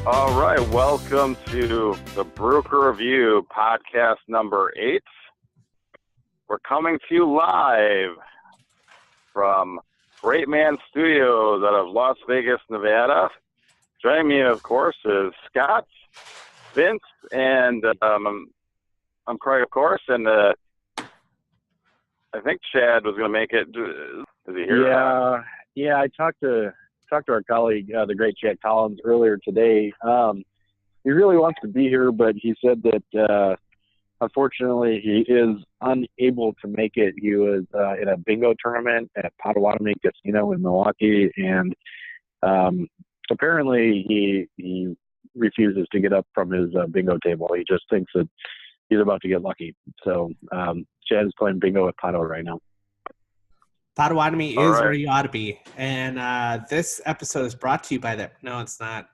All right, welcome to the Brew Review podcast number 8. We're coming to you live from Great Man Studios out of Las Vegas, Nevada. Joining me, of course, is Scott, Vince, and I'm Craig, of course, and I think Chad was going to make it. Is he here? Yeah. I talked to our colleague, the great Chad Collins, earlier today. He really wants to be here, but he said that unfortunately he is unable to make it. He was in a bingo tournament at Potawatomi Casino in Milwaukee, and apparently he refuses to get up from his bingo table. He just thinks that he's about to get lucky. So Chad is playing bingo at Potawatomi right now. Potawatomi is where you ought to be. And this episode is brought to you by that. No, it's not.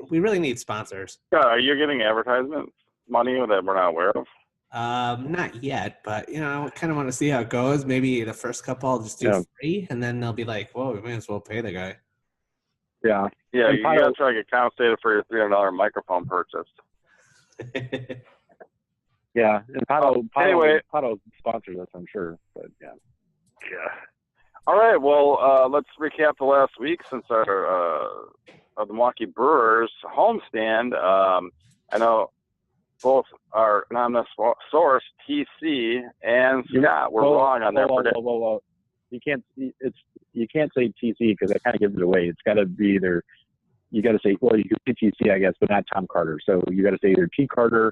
We really need sponsors. Are you getting advertisement money that we're not aware of? Not yet, but, I kind of want to see how it goes. Maybe the first couple I'll just do free, and then they'll be like, whoa, we may as well pay the guy. Yeah. Yeah, you got to try to get compensated for your $300 microphone purchase. Yeah, and Pato sponsors us, I'm sure. But yeah. All right, well, let's recap the last week since our the Milwaukee Brewers homestand. I know both our anonymous source, TC, and Scott were wrong on their prediction. Whoa. You can't say TC because that kind of gives it away. It's got to be either you got to say, well, you can say TC, I guess, but not Tom Carter. So you got to say either T Carter,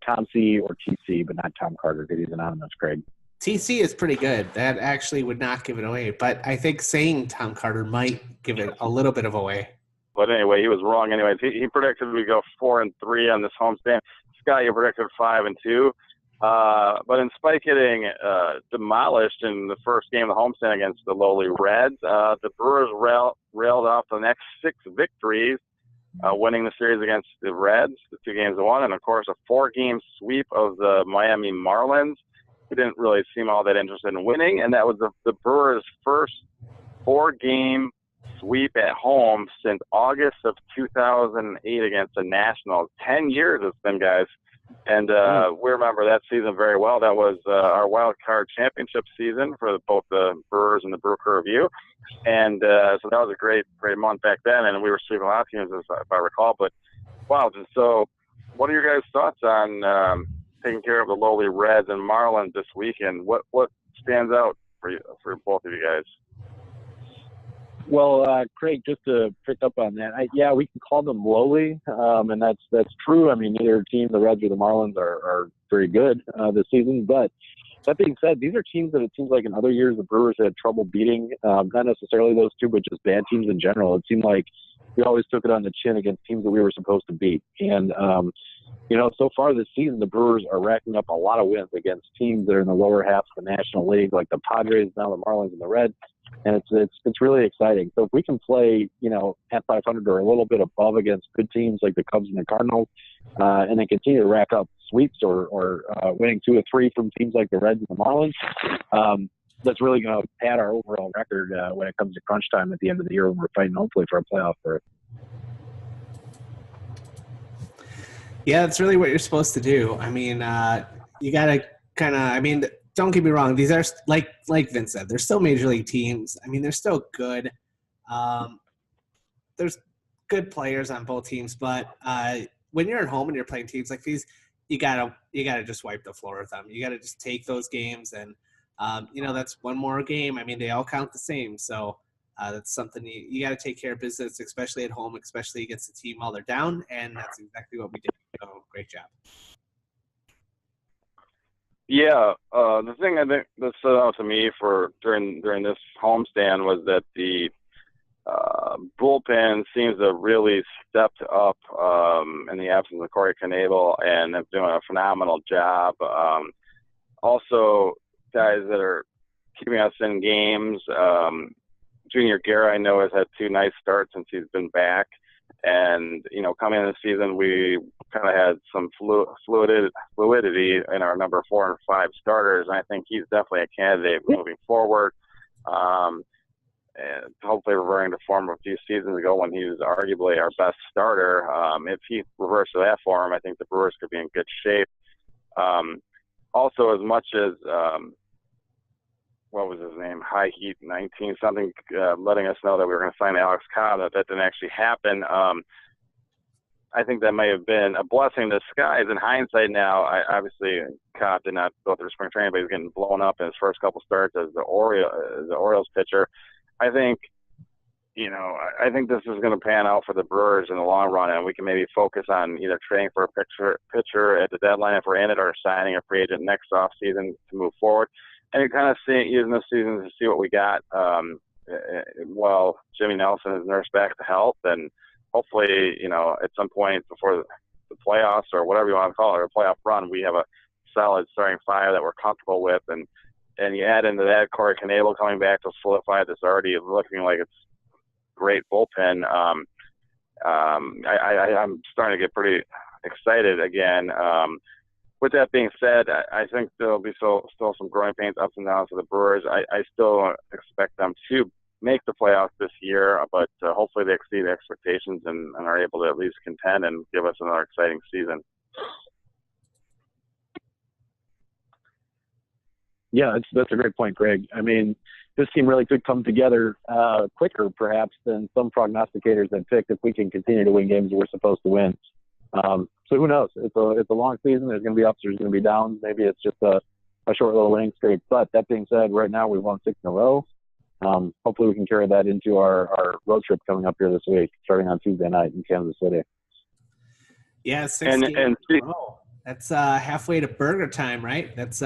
Tom C, or TC, but not Tom Carter because he's anonymous, Craig. TC is pretty good. That actually would not give it away. But I think saying Tom Carter might give it a little bit of away. But anyway, he was wrong. Anyways, he predicted we go 4-3 on this homestand. Scott, you predicted 5-2. But in spite of getting demolished in the first game of the homestand against the lowly Reds, the Brewers railed off the next 6 victories, winning the series against the Reds, the 2-1, and of course a 4-game sweep of the Miami Marlins, who didn't really seem all that interested in winning, and that was the Brewers' first 4-game sweep at home since August of 2008 against the Nationals. 10 years it's been, guys. And we remember that season very well. That was our wild card championship season for both the Brewers and the Brew Review. And so that was a great month back then, and we were sweeping a lot of teams, if I recall. But, wow, so what are your guys' thoughts on taking care of the lowly Reds and Marlins this weekend? What stands out for both of you guys? Well, Craig, just to pick up on that, we can call them lowly, and that's true. I mean, neither team, the Reds or the Marlins, are very good this season. But that being said, these are teams that it seems like in other years the Brewers had trouble beating, not necessarily those two, but just bad teams in general. It seemed like we always took it on the chin against teams that we were supposed to beat. And, so far this season, the Brewers are racking up a lot of wins against teams that are in the lower half of the National League, like the Padres, now the Marlins and the Reds. And it's really exciting. So if we can play, at 500 or a little bit above against good teams like the Cubs and the Cardinals, and then continue to rack up sweeps or winning 2 or 3 from teams like the Reds and the Marlins, that's really going to pad our overall record when it comes to crunch time at the end of the year when we're fighting hopefully for a playoff berth. Yeah, that's really what you're supposed to do. I mean, you got to kind of, don't get me wrong. These are, like Vince said, they're still major league teams. I mean, they're still good. There's good players on both teams, but when you're at home and you're playing teams like these, you gotta just wipe the floor with them. You gotta just take those games, and that's one more game. I mean, they all count the same, so that's something you got to take care of business, especially at home, especially against the team while they're down, and that's exactly what we did. So great job. Yeah, the thing I think that stood out to me during this homestand was that the bullpen seems to have really stepped up in the absence of Corey Knebel, and have doing a phenomenal job. Also, guys that are keeping us in games. Junior Guerra, I know, has had 2 nice starts since he's been back. And, coming into the season, we kind of had some fluidity in our number 4 and 5 starters. And I think he's definitely a candidate moving forward. hopefully reverting to form a few seasons ago when he was arguably our best starter. If he reverts to that form, I think the Brewers could be in good shape. Also, as much as what was his name, High Heat 19 something, letting us know that we were going to sign Alex Cobb, that didn't actually happen. I think that may have been a blessing in disguise. In hindsight now, obviously Cobb did not go through spring training, but he was getting blown up in his first couple starts as the Orioles pitcher. I think this is going to pan out for the Brewers in the long run, and we can maybe focus on either trading for a pitcher at the deadline if we're in it, or signing a free agent next offseason to move forward. And you're kind of using this season to see what we got. While Jimmy Nelson is nursed back to health, and hopefully, at some point before the playoffs or whatever you want to call it, or playoff run, we have a solid starting five that we're comfortable with. And you add into that Corey Knebel coming back to solidify this already looking like it's great bullpen. I'm starting to get pretty excited again. With that being said, I think there'll be still some growing pains, ups and downs for the Brewers. I still expect them to make the playoffs this year, but hopefully they exceed expectations and are able to at least contend and give us another exciting season. Yeah, that's a great point, Greg. I mean, this team really could come together quicker, perhaps, than some prognosticators had picked if we can continue to win games we're supposed to win. So who knows? It's a long season. There's going to be ups. There's going to be downs. Maybe it's just a short little winning streak. But that being said, right now we've won 6 in a row. Hopefully we can carry that into our road trip coming up here this week, starting on Tuesday night in Kansas City. Yeah, 6 games in a row. That's halfway to burger time, right? That's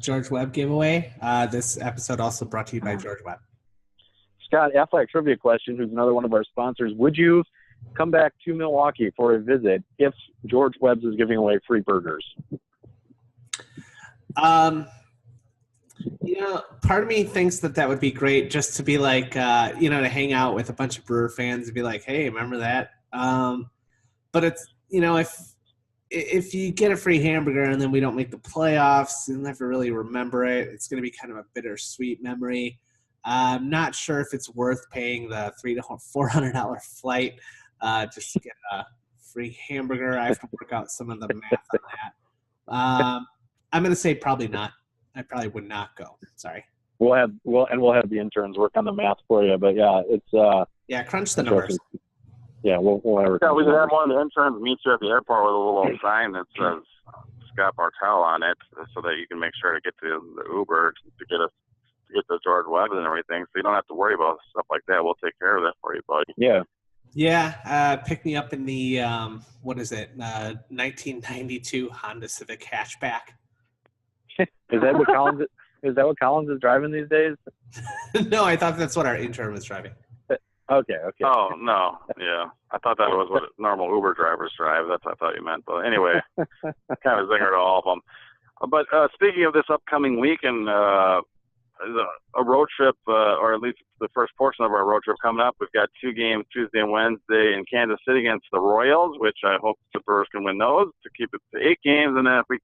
George Webb giveaway. This episode also brought to you by George Webb. Scott, Aflac trivia question, who's another one of our sponsors. Would you come back to Milwaukee for a visit if George Webb's is giving away free burgers? Part of me thinks that would be great, just to be like, to hang out with a bunch of Brewer fans and be like, hey, remember that? But it's, if you get a free hamburger and then we don't make the playoffs, you'll never really remember it. It's going to be kind of a bittersweet memory. I'm not sure if it's worth paying the $300 to $400 flight just to get a free hamburger. I have to work out some of the math on that. I'm going to say probably not. I probably would not go. Sorry. We'll have the interns work on the math for you. But yeah, it's crunch the numbers. Yeah, we'll have. Yeah, we could have one of the interns meet you at the airport with a little sign that says Scott Bartel on it, so that you can make sure to get to the Uber to get to George Webb and everything. So you don't have to worry about stuff like that. We'll take care of that for you, buddy. Yeah. Yeah, pick me up in the 1992 Honda Civic hatchback. Is that what Collins is driving these days? No, I thought that's what our intern was driving. Okay. Oh, no. Yeah. I thought that was what normal Uber drivers drive. That's what I thought you meant. But anyway, kind of a zinger to all of them. But speaking of this upcoming week and a road trip, or at least the first portion of our road trip coming up, we've got 2 games Tuesday and Wednesday in Kansas City against the Royals, which I hope the Brewers can win those to keep it to 8 games. And then if we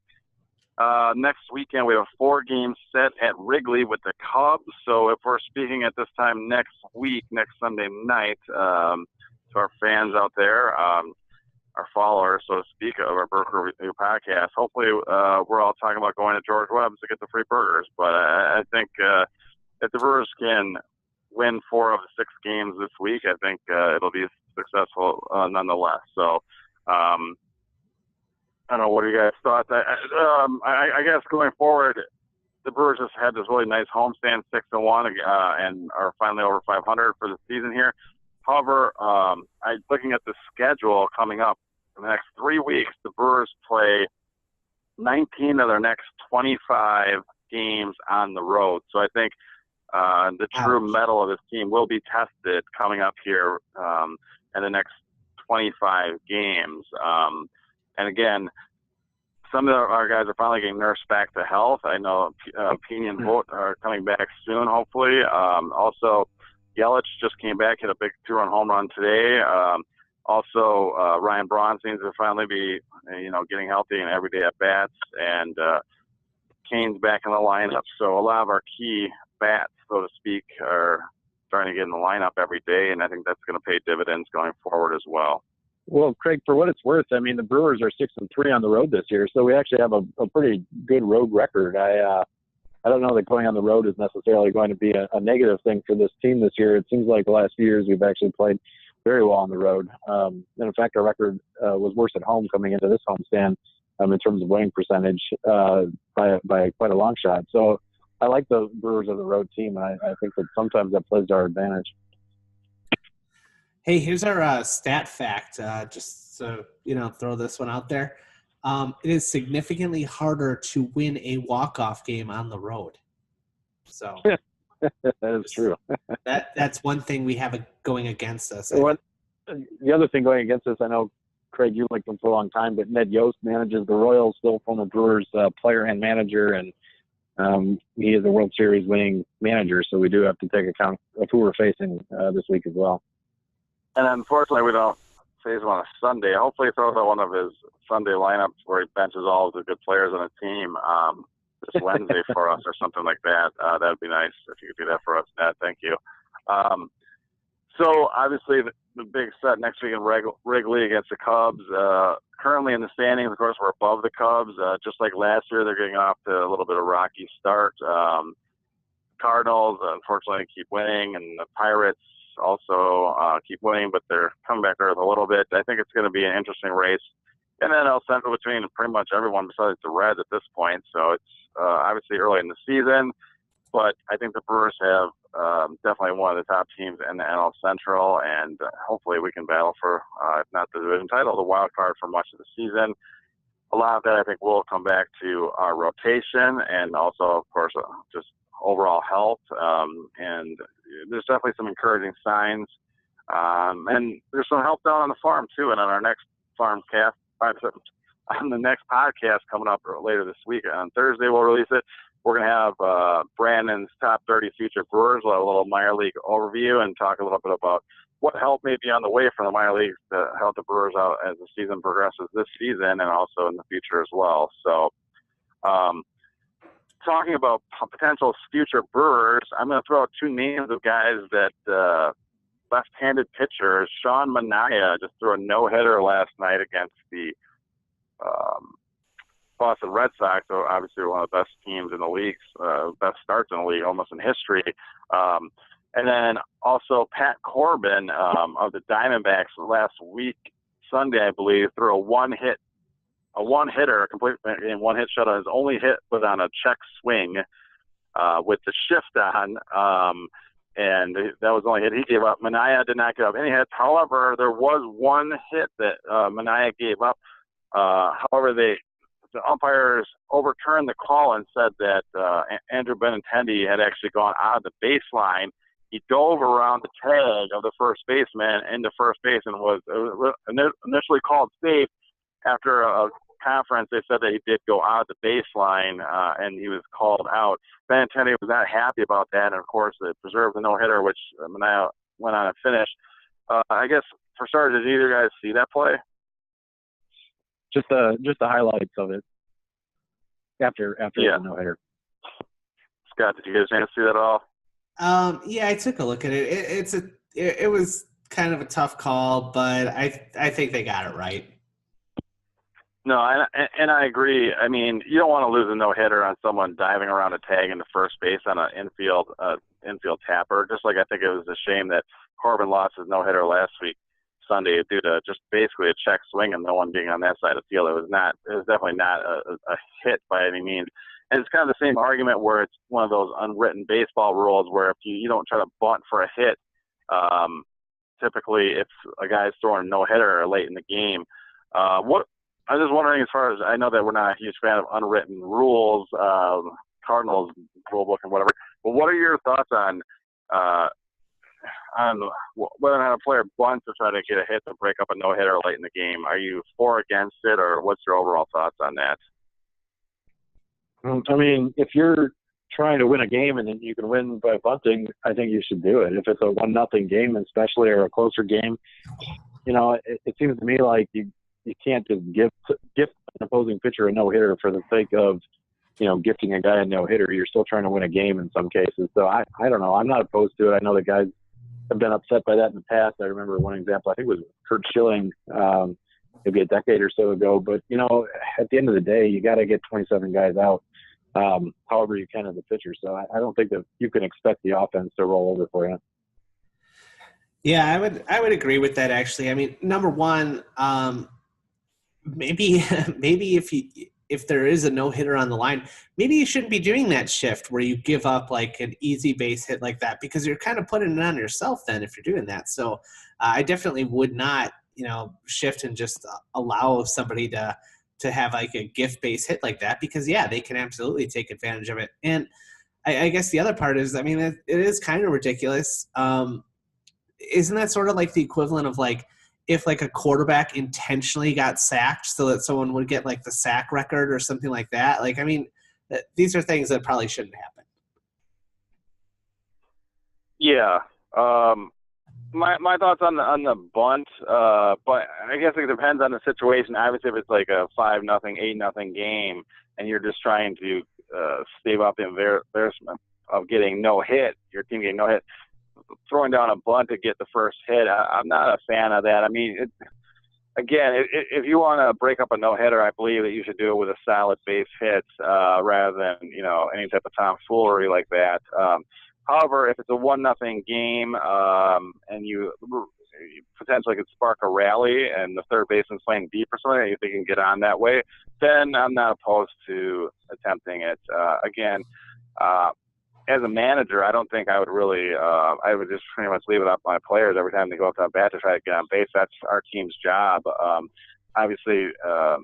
next weekend, we have a 4-game set at Wrigley with the Cubs. So if we're speaking at this time next week, next Sunday night, to our fans out there, our followers, so to speak, of our Brew podcast, hopefully we're all talking about going to George Webb's to get the free burgers. But I think if the Brewers can win 4 of the 6 games this week, I think it'll be successful nonetheless. So, I don't know, what are you guys' thoughts? I guess going forward, the Brewers just had this really nice homestand, 6-1, and are finally over 500 for the season here. However, looking at the schedule coming up in the next 3 weeks, the Brewers play 19 of their next 25 games on the road. So I think the true mettle of this team will be tested coming up here in the next 25 games. And again, some of our guys are finally getting nursed back to health. I know Pena and Vogt are coming back soon, hopefully. Also, Yelich just came back, hit a big 2-run home run today. Also, Ryan Braun seems to finally be, getting healthy and everyday at bats. And Kane's back in the lineup. So a lot of our key bats, so to speak, are starting to get in the lineup every day, and I think that's going to pay dividends going forward as well. Well, Craig, for what it's worth, I mean, the Brewers are 6-3 on the road this year, so we actually have a pretty good road record. I don't know that going on the road is necessarily going to be a negative thing for this team this year. It seems like the last few years we've actually played very well on the road. And in fact, our record was worse at home coming into this homestand in terms of winning percentage by quite a long shot. So I like the Brewers as a road team, and I think that sometimes that plays to our advantage. Hey, here's our stat fact. Just so throw this one out there. It is significantly harder to win a walk-off game on the road. So that is true. that's one thing we have going against us. The other thing going against us, I know, Craig, you liked him for a long time, but Ned Yost manages the Royals, still former Brewers player and manager, and he is a World Series winning manager, so we do have to take account of who we're facing this week as well. And unfortunately, we don't face him on a Sunday. Hopefully he throws out one of his Sunday lineups where he benches all of the good players on the team this Wednesday for us or something like that. That would be nice if you could do that for us, Ned. Thank you. So obviously the big set next week in Wrigley against the Cubs. Currently in the standings, of course, we're above the Cubs. Just like last year, they're getting off to a little bit of a rocky start. Cardinals, unfortunately, keep winning, and the Pirates also keep winning, but they're coming back earth a little bit. I think it's going to be an interesting race. And then NL Central between pretty much everyone besides the Reds at this point. So it's obviously early in the season, but I think the Brewers have definitely one of the top teams in the NL Central, and hopefully we can battle for, if not the division title, the wild card for much of the season. A lot of that I think will come back to our rotation and also, of course, just overall health. And there's definitely some encouraging signs. And there's some help down on the farm, too. And on our next on the next podcast coming up later this week, on Thursday we'll release it. We're going to have Brandon's top 30 future Brewers. We'll have a little minor league overview and talk a little bit about what help may be on the way from the minor leagues to help the Brewers out as the season progresses this season and also in the future as well. So talking about potential future Brewers, I'm going to throw out two names of guys that left-handed pitchers. Sean Manaea just threw a no-hitter last night against the Boston Red Sox, so obviously one of the best teams in the league, best starts in the league almost in history. And then also Pat Corbin of the Diamondbacks last week, Sunday, I believe, threw a one-hitter, a complete one-hit shutout. His only hit was on a check swing with the shift on, and that was the only hit he gave up. Manaea did not give up any hits. However, there was one hit that Manaea gave up. However, the umpires overturned the call and said that Andrew Benintendi had actually gone out of the baseline. He dove around the tag of the first baseman into first base and was initially called safe. After a conference, they said that he did go out of the baseline and he was called out. Benintendi was not happy about that, and of course, it preserved the no-hitter, which Manaea went on and finished. I guess for starters, did either guys see that play? Just the highlights of it after the no-hitter. Scott, did you get a chance to see that at all? Yeah, I took a look at it. It was kind of a tough call, but I think they got it right. No, and I agree. I mean, you don't want to lose a no-hitter on someone diving around a tag into first base on an infield tapper. Just like I think it was a shame that Corbin lost his no-hitter last week, Sunday, due to just basically a check swing and no one being on that side of the field. It was definitely not a hit by any means. And it's kind of the same argument where it's one of those unwritten baseball rules where if you don't try to bunt for a hit, typically if a guy's throwing a no-hitter late in the game. I'm just wondering, as far as I know that we're not a huge fan of unwritten rules, Cardinals rule book and whatever, but what are your thoughts on whether or not a player bunts to try to get a hit to break up a no-hitter late in the game? Are you for or against it, or what's your overall thoughts on that? I mean, if you're trying to win a game and then you can win by bunting, I think you should do it. If it's a 1-0 game, especially, or a closer game, it seems to me like you can't just gift an opposing pitcher a no-hitter for the sake of, gifting a guy a no-hitter. You're still trying to win a game in some cases. So I don't know. I'm not opposed to it. I know that guys have been upset by that in the past. I remember one example, I think it was Kurt Schilling, maybe a decade or so ago. But, at the end of the day, you got to get 27 guys out, however you can as a pitcher. So I don't think that you can expect the offense to roll over for you. Yeah, I would agree with that, actually. I mean, number one, maybe if there is a no-hitter on the line, maybe you shouldn't be doing that shift where you give up like an easy base hit like that, because you're kind of putting it on yourself then if you're doing that. So I definitely would not, shift and just allow somebody to have like a gift base hit like that, because they can absolutely take advantage of it. And I guess the other part is, I mean, it is kind of ridiculous. Isn't that sort of like the equivalent of like if like a quarterback intentionally got sacked so that someone would get like the sack record or something like that? Like, I mean, these are things that probably shouldn't happen. Yeah. My thoughts on the bunt, but I guess it depends on the situation. Obviously, if it's like a 5-0, 8-0 game, and you're just trying to stave off the embarrassment of getting no hit, your team getting no hit, throwing down a bunt to get the first hit, I'm not a fan of that. I mean, if you want to break up a no-hitter, I believe that you should do it with a solid base hit rather than any type of tomfoolery like that. However, if it's a 1-0 game and you potentially could spark a rally and the third baseman's playing deep or something, and you think you can get on that way, then I'm not opposed to attempting it. As a manager, I don't think I would really I would just pretty much leave it up to my players every time they go up to bat to try to get on base. That's our team's job. Obviously, I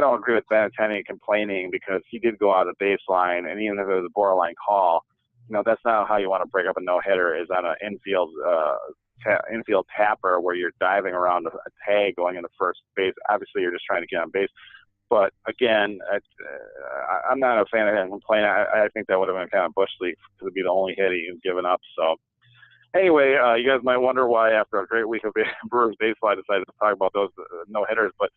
don't agree with Benintendi complaining because he did go out of the baseline, and even if it was a borderline call, that's not how you want to break up a no-hitter, is on an infield tapper where you're diving around a tag going into first base. Obviously, you're just trying to get on base. But again, I'm not a fan of him complaining. I think that would have been kind of bush league to be the only hit he's given up. So anyway, you guys might wonder why after a great week of Brewers baseball, I decided to talk about those no-hitters. But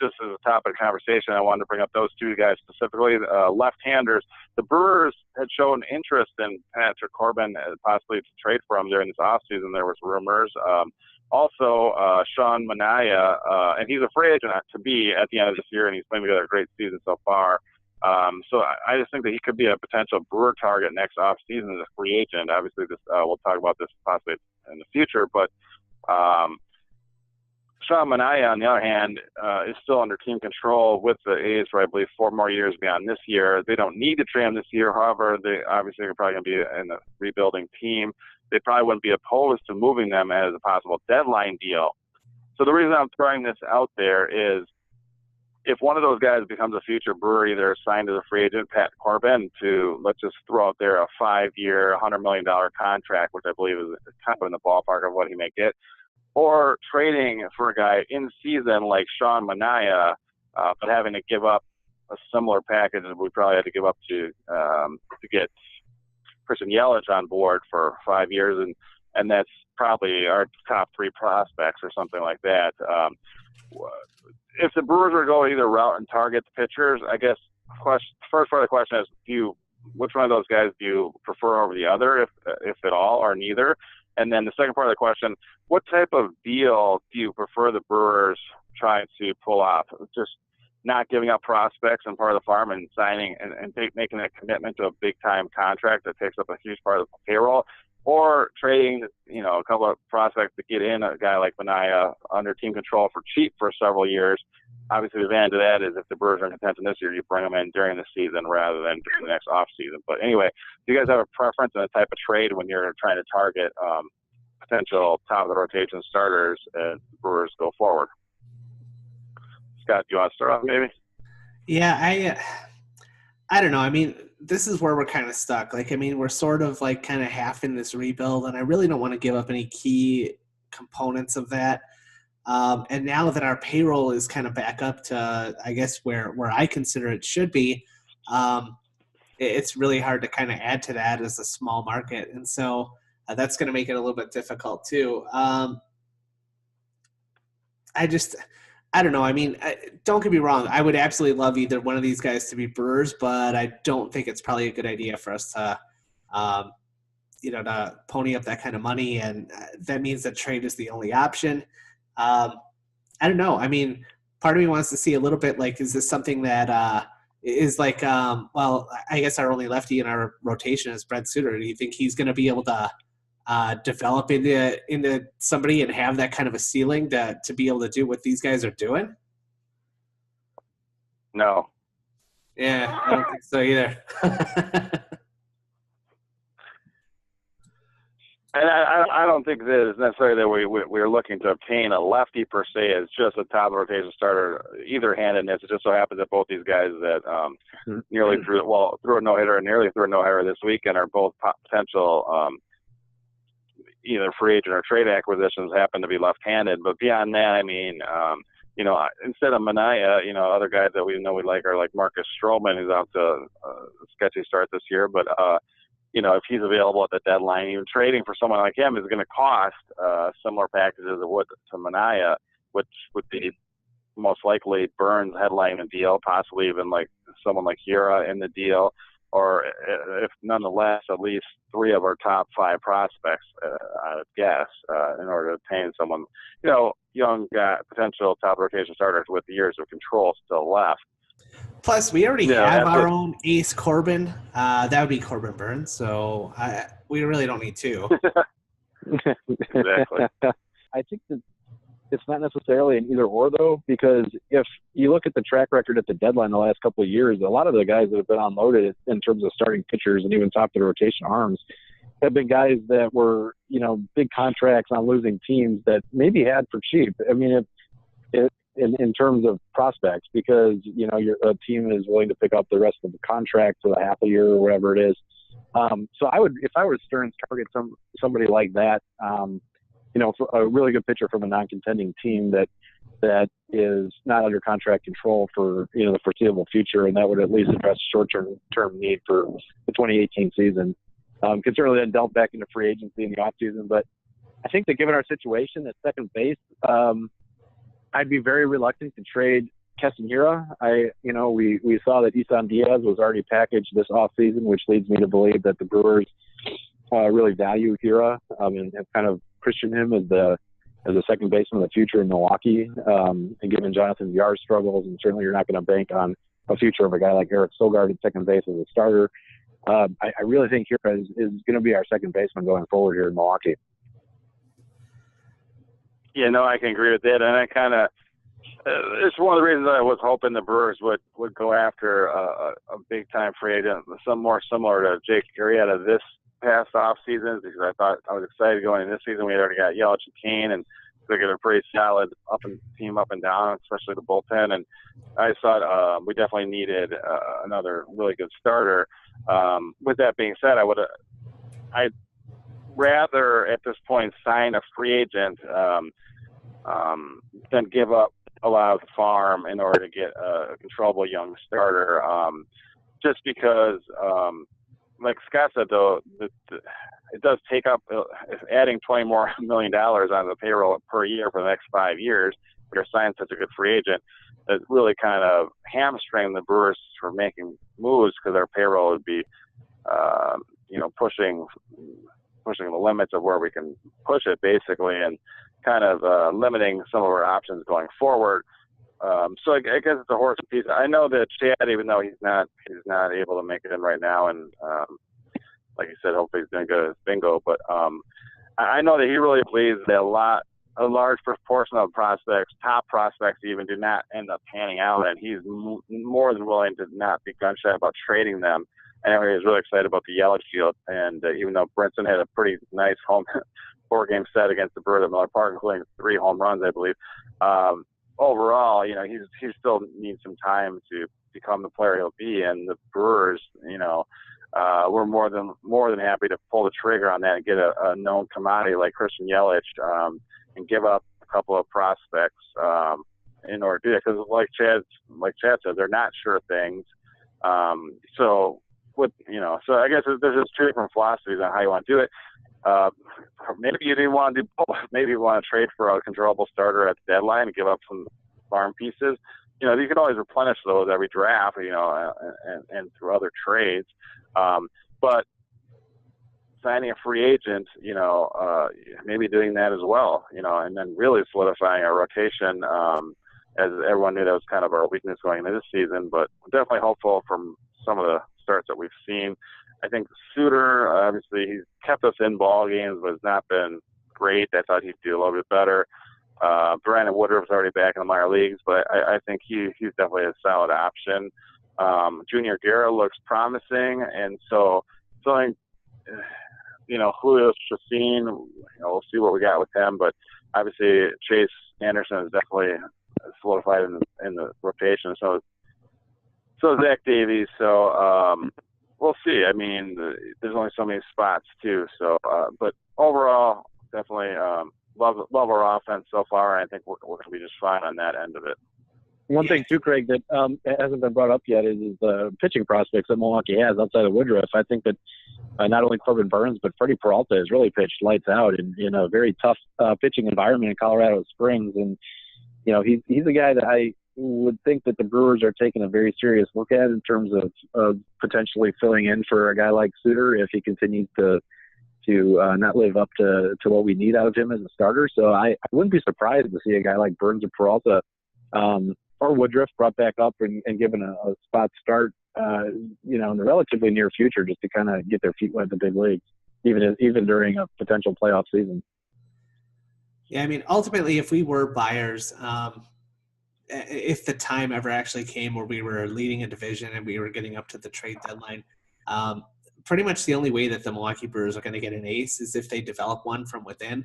just as a topic of conversation, I wanted to bring up those two guys specifically, left-handers. The Brewers had shown interest in Patrick Corbin possibly to trade for him during this offseason. There was rumors. Also, Sean Manaea, and he's a free agent to be at the end of this year, and he's playing together a great season so far. So I just think that he could be a potential Brewer target next offseason as a free agent. Obviously, we'll talk about this possibly in the future, but Sean Manaea, on the other hand, is still under team control with the A's for, I believe, 4 more years beyond this year. They don't need to trade him this year. However, they obviously are probably going to be in a rebuilding team. They probably wouldn't be opposed to moving them as a possible deadline deal. So the reason I'm throwing this out there is if one of those guys becomes a future Brewer, either signed as a free agent, Pat Corbin, to, let's just throw out there a 5-year, $100 million contract, which I believe is kind of in the ballpark of what he may get, or trading for a guy in season like Sean Manaea, but having to give up a similar package that we probably had to give up to get Christian Yelich on board for 5 years, and that's probably our top 3 prospects or something like that. If the Brewers were to go either route and target the pitchers, I guess first part of the question is, which one of those guys do you prefer over the other, if at all, or neither? And then the second part of the question, what type of deal do you prefer the Brewers trying to pull off? Just not giving up prospects and part of the farm and signing and making a commitment to a big-time contract that takes up a huge part of the payroll, or trading, a couple of prospects to get in a guy like Manaea under team control for cheap for several years. Obviously, the advantage of that is if the Brewers are in contention this year, you bring them in during the season rather than the next off season. But anyway, do you guys have a preference in the type of trade when you're trying to target potential top of the rotation starters as the Brewers go forward? Scott, do you want to start off maybe? Yeah, I don't know. I mean, this is where we're kind of stuck. Like, I mean, we're sort of like kind of half in this rebuild, and I really don't want to give up any key components of that. And now that our payroll is kind of back up to, I guess, where I consider it should be, it's really hard to kind of add to that as a small market. And so that's going to make it a little bit difficult too. I don't know. I mean, don't get me wrong. I would absolutely love either one of these guys to be Brewers, but I don't think it's probably a good idea for us to, to pony up that kind of money, and that means that trade is the only option. I don't know. I mean, part of me wants to see a little bit like, is this something that is like, well, I guess our only lefty in our rotation is Brent Suter. Do you think he's going to be able to develop into somebody and have that kind of a ceiling to be able to do what these guys are doing? No. Yeah, I don't think so either. And I don't think that it's necessarily that we're looking to obtain a lefty per se. It's just a top rotation starter, either handedness. It just so happens that both these guys that nearly threw a no-hitter and nearly threw a no-hitter this weekend are both potential either free agent or trade acquisitions, happen to be left-handed. But beyond that, I mean, instead of Manaea, other guys that we know we like are like Marcus Stroman, who's out to a sketchy start this year. But if he's available at the deadline, even trading for someone like him is going to cost similar packages as it would to Manaea, which would be most likely Burns headlining the deal, possibly even like someone like Hira in the deal, or if nonetheless, at least 3 of our top 5 prospects, I would guess, in order to obtain someone, young guy, potential top rotation starters with years of control still left. Plus, we already have our own ace Corbin. That would be Corbin Burns. So we really don't need 2. Exactly. I think that it's not necessarily an either or, though, because if you look at the track record at the deadline the last couple of years, a lot of the guys that have been unloaded in terms of starting pitchers and even top of the rotation arms have been guys that were, big contracts on losing teams that maybe had for cheap. I mean, in terms of prospects, because a team is willing to pick up the rest of the contract for the half a year or whatever it is. So I would, if I were Stearns, target somebody like that. For a really good pitcher from a non-contending team that is not under contract control for the foreseeable future, and that would at least address short-term need for the 2018 season. Could certainly then delve back into free agency in the offseason, but I think that given our situation at second base, I'd be very reluctant to trade Keston Hira. We saw that Isan Diaz was already packaged this offseason, which leads me to believe that the Brewers really value Hira and have kind of christened him as a second baseman of the future in Milwaukee. And given Jonathan Villar's struggles, and certainly you're not going to bank on a future of a guy like Eric Sogard at second base as a starter. I really think Hira is going to be our second baseman going forward here in Milwaukee. Yeah, no, I can agree with that. And I kind of, it's one of the reasons I was hoping the Brewers would go after a big-time free agent, some more similar to Jake Arrieta this past off season, because I was excited going into this season. We had already got Yelich and Kane, and they got a pretty solid team up and down, especially the bullpen. And I thought we definitely needed another really good starter. With that being said, I'd rather at this point sign a free agent than give up a lot of the farm in order to get a controllable young starter. Just because, like Scott said, though, it does take up adding $20 more million on the payroll per year for the next 5 years. If you're signing such a good free agent, it really kind of hamstring the Brewers for making moves, because our payroll would be, pushing the limits of where we can push it, basically, and kind of limiting some of our options going forward. So I guess it's a horse and piece. I know that Chad, even though he's not able to make it in right now, and like you said, hopefully he's going to go to his bingo. But I know that he really believes that a large proportion of prospects, top prospects even, do not end up panning out, and he's more than willing to not be gun shy about trading them. Anyway, he's really excited about the Yelich deal, and even though Brinson had a pretty nice home 4-game set against the Brewers at Miller Park, including 3 home runs, I believe. Overall, he still needs some time to become the player he'll be, and the Brewers, we're more than happy to pull the trigger on that and get a known commodity like Christian Yelich, and give up a couple of prospects in order to do that. Because like Chad said, they're not sure things. So I guess there's just 2 different philosophies on how you want to do it. Maybe you didn't want to do both. Maybe you want to trade for a controllable starter at the deadline and give up some farm pieces. You can always replenish those every draft, and through other trades. But signing a free agent, maybe doing that as well, and then really solidifying our rotation, as everyone knew that was kind of our weakness going into this season. But definitely hopeful from some of the starts that we've seen. I think Suter, obviously, he's kept us in ball games, but has not been great. I thought he'd do a little bit better. Brandon Woodruff's already back in the minor leagues, but I think he's definitely a solid option. Junior Guerra looks promising, and so I think, Julio Chacin, we'll see what we got with him, but obviously Chase Anderson is definitely solidified in the rotation. So Zach Davies. So we'll see. I mean, there's only so many spots too. So, but overall, definitely love our offense so far. I think we're going to be just fine on that end of it. One thing too, Craig, that hasn't been brought up yet is the pitching prospects that Milwaukee has outside of Woodruff. I think that not only Corbin Burns, but Freddie Peralta has really pitched lights out in a very tough pitching environment in Colorado Springs. And, he's a guy that I would think that the Brewers are taking a very serious look at in terms of potentially filling in for a guy like Suter if he continues to not live up to what we need out of him as a starter. So I wouldn't be surprised to see a guy like Burns or Peralta or Woodruff brought back up and given a spot start, in the relatively near future, just to kind of get their feet wet in the big leagues, even during a potential playoff season. Yeah, I mean, ultimately, if we were buyers, if the time ever actually came where we were leading a division and we were getting up to the trade deadline, pretty much the only way that the Milwaukee Brewers are going to get an ace is if they develop one from within,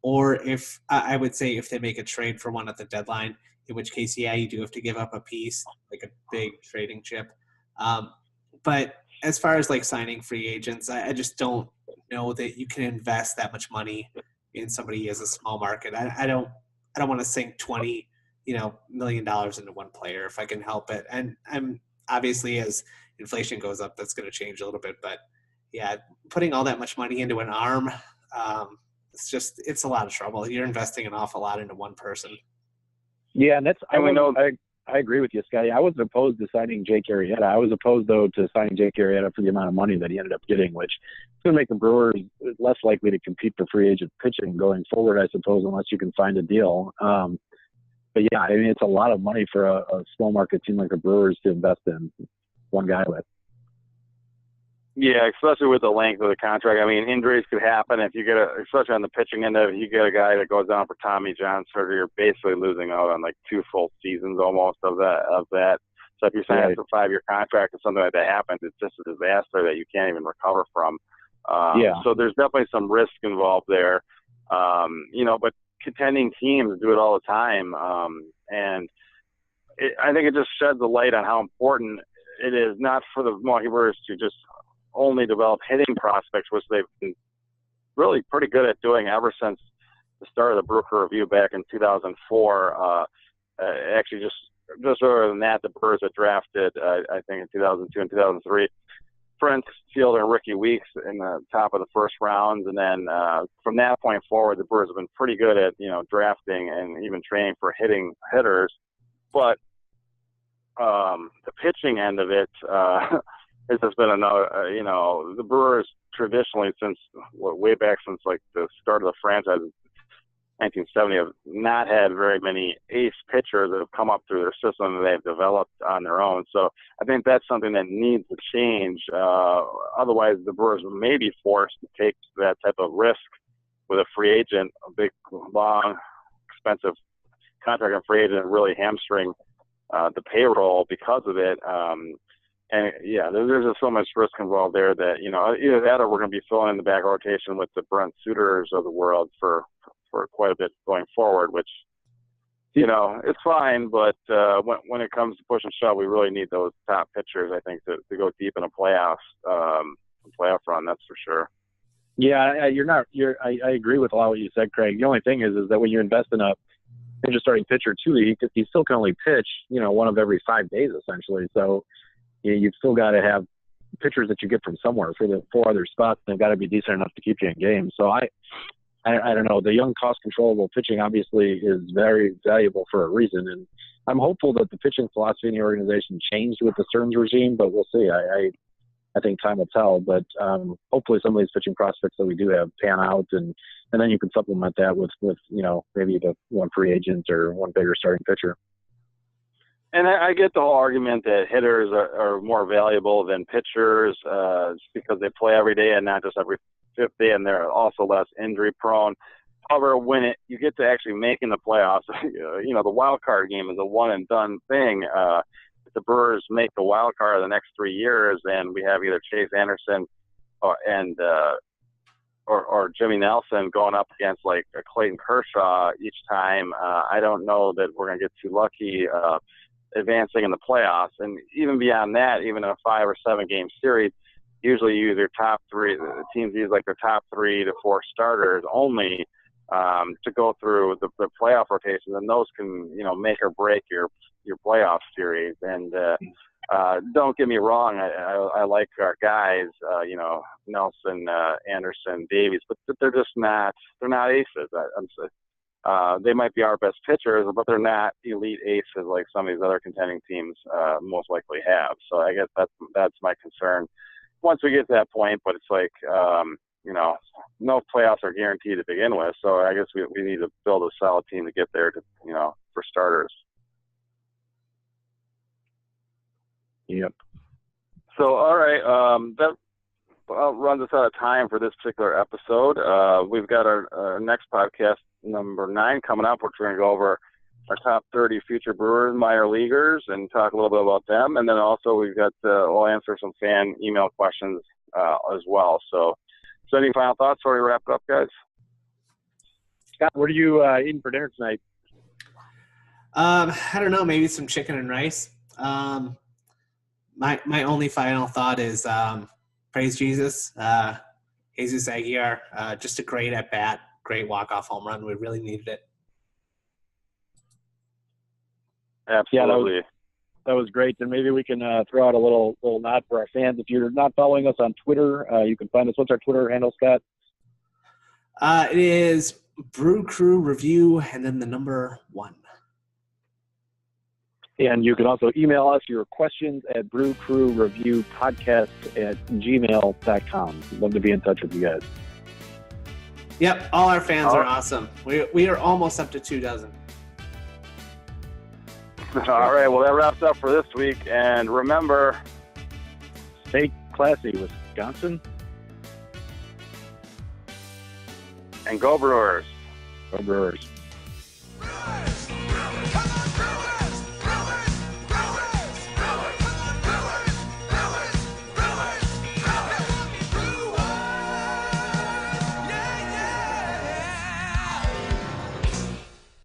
or if I would say if they make a trade for one at the deadline, in which case, yeah, you do have to give up a piece, like a big trading chip. But as far as like signing free agents, I just don't know that you can invest that much money in somebody as a small market. I don't want to sink $20 million into one player if I can help it. And I'm obviously, as inflation goes up, that's going to change a little bit. But yeah, putting all that much money into an arm, it's a lot of trouble. You're investing an awful lot into one person. Yeah, and I agree with you, Scotty. I wasn't opposed to signing Jake Arrieta. I was opposed, though, to signing Jake Arrieta for the amount of money that he ended up getting, which is going to make the Brewers less likely to compete for free agent pitching going forward, I suppose, unless you can find a deal. But yeah, I mean, it's a lot of money for a small market team like the Brewers to invest in one guy with. Yeah, especially with the length of the contract. I mean, injuries could happen if you get especially on the pitching end of it, you get a guy that goes down for Tommy John surgery, you're basically losing out on like 2 full seasons almost of that. So if you're signing a 5-year contract and something like that happens, it's just a disaster that you can't even recover from. So there's definitely some risk involved there. But contending teams do it all the time. And I think it just sheds a light on how important it is not for the Milwaukee Brewers to just only develop hitting prospects, which they've been really pretty good at doing ever since the start of the Brooker Review back in 2004. Actually, just earlier than that, the Brewers had drafted, I think, in 2002 and 2003, Prince Fielder and Ricky Weeks in the top of the first rounds. And then from that point forward, the Brewers have been pretty good at, drafting and even training for hitters. But the pitching end of it, this has been another, the Brewers traditionally way back since like the start of the franchise, 1970, have not had very many ace pitchers that have come up through their system that they've developed on their own. So I think that's something that needs to change. Otherwise, the Brewers may be forced to take that type of risk with a free agent, a big, long, expensive contract and free agent, and really hamstring the payroll because of it. And yeah, there's just so much risk involved there that, either that or we're going to be filling in the back rotation with the Brent Suters of the world for quite a bit going forward, which, it's fine. But when it comes to push and shove, we really need those top pitchers, I think, to go deep in a playoff run. That's for sure. Yeah, I agree with a lot of what you said, Craig. The only thing is that when you invest in a starting pitcher too, he still can only pitch, one of every 5 days essentially. So you've still got to have pitchers that you get from somewhere for the 4 other spots. They've got to be decent enough to keep you in games. So I don't know. The young, cost controllable pitching obviously is very valuable for a reason, and I'm hopeful that the pitching philosophy in the organization changed with the Stearns regime. But we'll see. I think time will tell. But hopefully some of these pitching prospects that we do have pan out, and then you can supplement that with maybe the one free agent or one bigger starting pitcher. And I get the whole argument that hitters are more valuable than pitchers because they play every day and not just every fifth day, and they're also less injury prone. However, when you get to actually making the playoffs, the wild card game is a one and done thing. If the Brewers make the wild card the next 3 years, and we have either Chase Anderson or Jimmy Nelson going up against like Clayton Kershaw each time, I don't know that we're going to get too lucky advancing in the playoffs. And even beyond that, even in a 5 or 7 game series, usually you use your top three. The teams use like their top 3 to 4 starters only to go through the playoff rotations, and those can make or break your playoff series. And don't get me wrong, I like our guys, Nelson, Anderson, Davies, but they're just not aces. They might be our best pitchers, but they're not elite aces like some of these other contending teams most likely have. So I guess that's my concern once we get to that point. But it's like, no playoffs are guaranteed to begin with. So I guess we need to build a solid team to get there for starters. Yep. So, all right, that runs us out of time for this particular episode. We've got our next podcast, number 9, coming up, which we're going to go over our top 30 future Brewers minor leaguers and talk a little bit about them. And then also we'll answer some fan email questions as well. So any final thoughts before we wrap it up, guys? Scott, what are you eating for dinner tonight? I don't know, maybe some chicken and rice. My only final thought is praise Jesus. Jesus Aguilar, just a great at-bat, great walk-off home run. We really needed it. Absolutely. Yeah, that was great. And maybe we can throw out a little nod for our fans. If you're not following us on Twitter, you can find us. What's our Twitter handle, Scott? It is Brew Crew Review and then the number 1. And you can also email us your questions at brewcrewreviewpodcast@gmail.com. Love to be in touch with you guys. Yep, all our fans are awesome. We are almost up to 24. All right, well, that wraps up for this week. And remember, stay classy, Wisconsin. And go Brewers. Go Brewers.